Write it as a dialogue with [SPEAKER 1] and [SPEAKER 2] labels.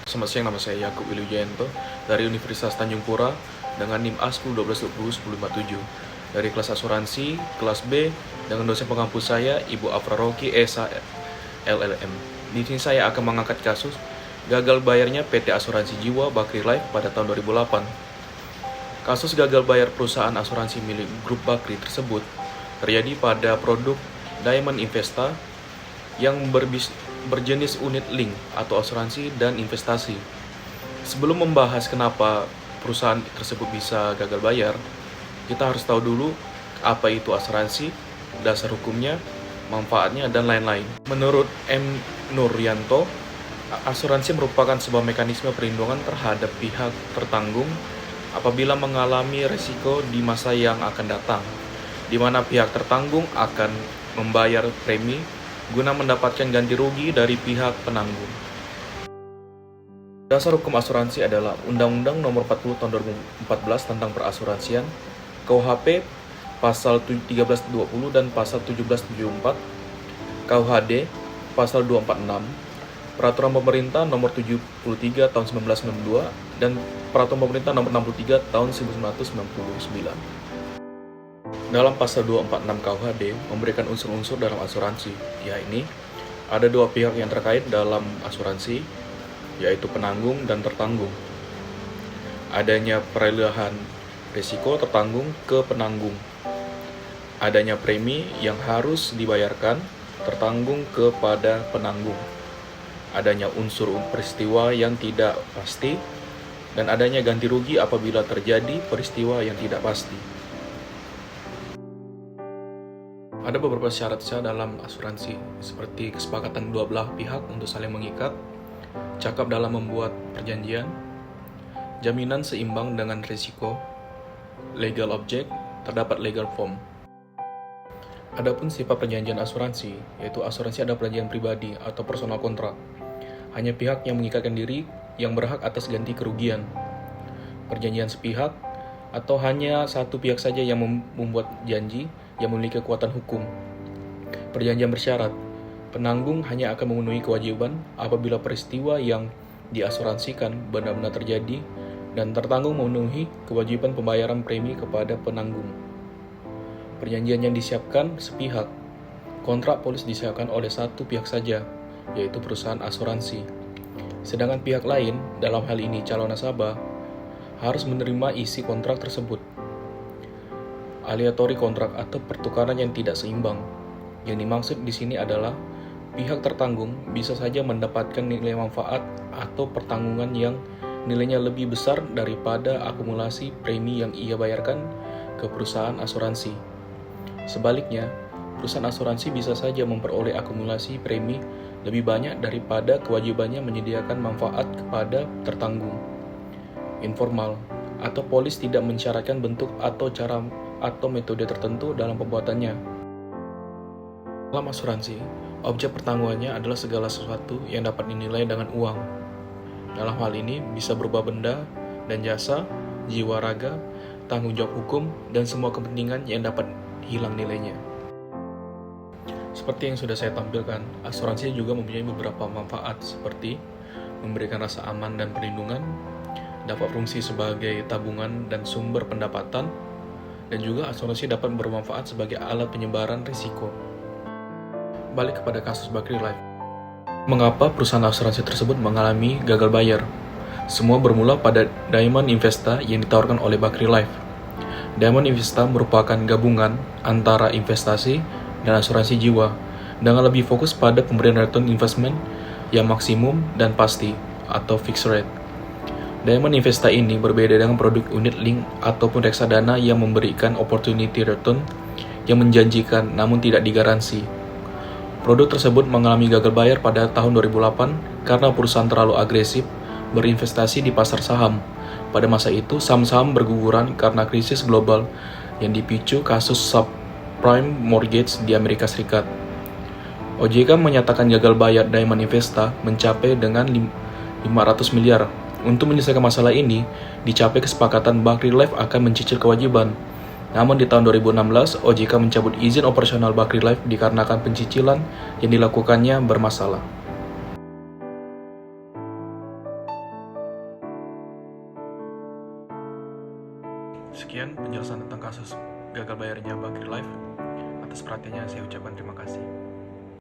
[SPEAKER 1] Selamat siang, nama saya Yakub Wilujayanto dari Universitas Tanjung Pura dengan NIM A10 1220 1057 dari kelas asuransi kelas B dengan dosen pengampus saya Ibu Afra Roki Esa LLM. Di sini saya akan mengangkat kasus gagal bayarnya PT Asuransi Jiwa Bakri Life pada tahun 2008. Kasus gagal bayar perusahaan asuransi milik grup Bakri tersebut terjadi pada produk Diamond Investa yang berjenis unit link atau asuransi dan investasi. Sebelum membahas kenapa perusahaan tersebut bisa gagal bayar, kita harus tahu dulu apa itu asuransi, dasar hukumnya, manfaatnya, dan lain-lain. Menurut M. Nuryanto, asuransi merupakan sebuah mekanisme perlindungan terhadap pihak tertanggung apabila mengalami risiko di masa yang akan datang, di mana pihak tertanggung akan membayar premi guna mendapatkan ganti rugi dari pihak penanggung. Dasar hukum asuransi adalah Undang-Undang Nomor 40 Tahun 2014 tentang Perasuransian, KUHP Pasal 1320 dan Pasal 1774, KUHD Pasal 246, Peraturan Pemerintah Nomor 73 Tahun 1992 dan Peraturan Pemerintah Nomor 63 Tahun 1999. Dalam pasal 246 KUHD memberikan unsur-unsur dalam asuransi, yakni ada dua pihak yang terkait dalam asuransi, yaitu penanggung dan tertanggung. Adanya peralihan risiko tertanggung ke penanggung. Adanya premi yang harus dibayarkan tertanggung kepada penanggung. Adanya unsur peristiwa yang tidak pasti, dan adanya ganti rugi apabila terjadi peristiwa yang tidak pasti. Ada beberapa syarat-syarat dalam asuransi, seperti kesepakatan dua belah pihak untuk saling mengikat, cakap dalam membuat perjanjian, jaminan seimbang dengan risiko, legal object, terdapat legal form. Adapun sifat perjanjian asuransi, yaitu asuransi adalah perjanjian pribadi atau personal kontrak. Hanya pihak yang mengikatkan diri yang berhak atas ganti kerugian. Perjanjian sepihak, atau hanya satu pihak saja yang membuat janji yang memiliki kekuatan hukum. Perjanjian bersyarat, penanggung hanya akan memenuhi kewajiban apabila peristiwa yang diasuransikan benar-benar terjadi dan tertanggung memenuhi kewajiban pembayaran premi kepada penanggung. Perjanjian yang disiapkan sepihak, kontrak polis disiapkan oleh satu pihak saja, yaitu perusahaan asuransi. Sedangkan pihak lain, dalam hal ini calon nasabah, harus menerima isi kontrak tersebut. Aleatori kontrak atau pertukaran yang tidak seimbang. Yang dimaksud di sini adalah pihak tertanggung bisa saja mendapatkan nilai manfaat atau pertanggungan yang nilainya lebih besar daripada akumulasi premi yang ia bayarkan ke perusahaan asuransi. Sebaliknya, perusahaan asuransi bisa saja memperoleh akumulasi premi lebih banyak daripada kewajibannya menyediakan manfaat kepada tertanggung. Informal atau polis tidak mensyaratkan bentuk atau cara atau metode tertentu dalam pembuatannya. Dalam asuransi, objek pertanggungannya adalah segala sesuatu yang dapat dinilai dengan uang. Dalam hal ini bisa berupa benda dan jasa, jiwa raga, tanggung jawab hukum, dan semua kepentingan yang dapat hilang nilainya. Seperti yang sudah saya tampilkan, asuransi juga mempunyai beberapa manfaat seperti memberikan rasa aman dan perlindungan, dapat fungsi sebagai tabungan dan sumber pendapatan, dan juga asuransi dapat bermanfaat sebagai alat penyebaran risiko. Balik kepada kasus Bakri Life. Mengapa perusahaan asuransi tersebut mengalami gagal bayar? Semua bermula pada Diamond Investa yang ditawarkan oleh Bakri Life. Diamond Investa merupakan gabungan antara investasi dan asuransi jiwa, dengan lebih fokus pada pemberian return investment yang maksimum dan pasti, atau fixed rate. Diamond Investa ini berbeda dengan produk unit link ataupun reksadana yang memberikan opportunity return yang menjanjikan namun tidak digaransi. Produk tersebut mengalami gagal bayar pada tahun 2008 karena perusahaan terlalu agresif berinvestasi di pasar saham. Pada masa itu, saham-saham berguguran karena krisis global yang dipicu kasus subprime mortgage di Amerika Serikat. OJK menyatakan gagal bayar Diamond Investa mencapai dengan 500 miliar. Untuk menyelesaikan masalah ini, dicapai kesepakatan Bakri Life akan mencicil kewajiban. Namun di tahun 2016, OJK mencabut izin operasional Bakri Life dikarenakan pencicilan yang dilakukannya bermasalah. Sekian penjelasan tentang kasus gagal bayarnya Bakri Life. Atas perhatiannya saya ucapkan terima kasih.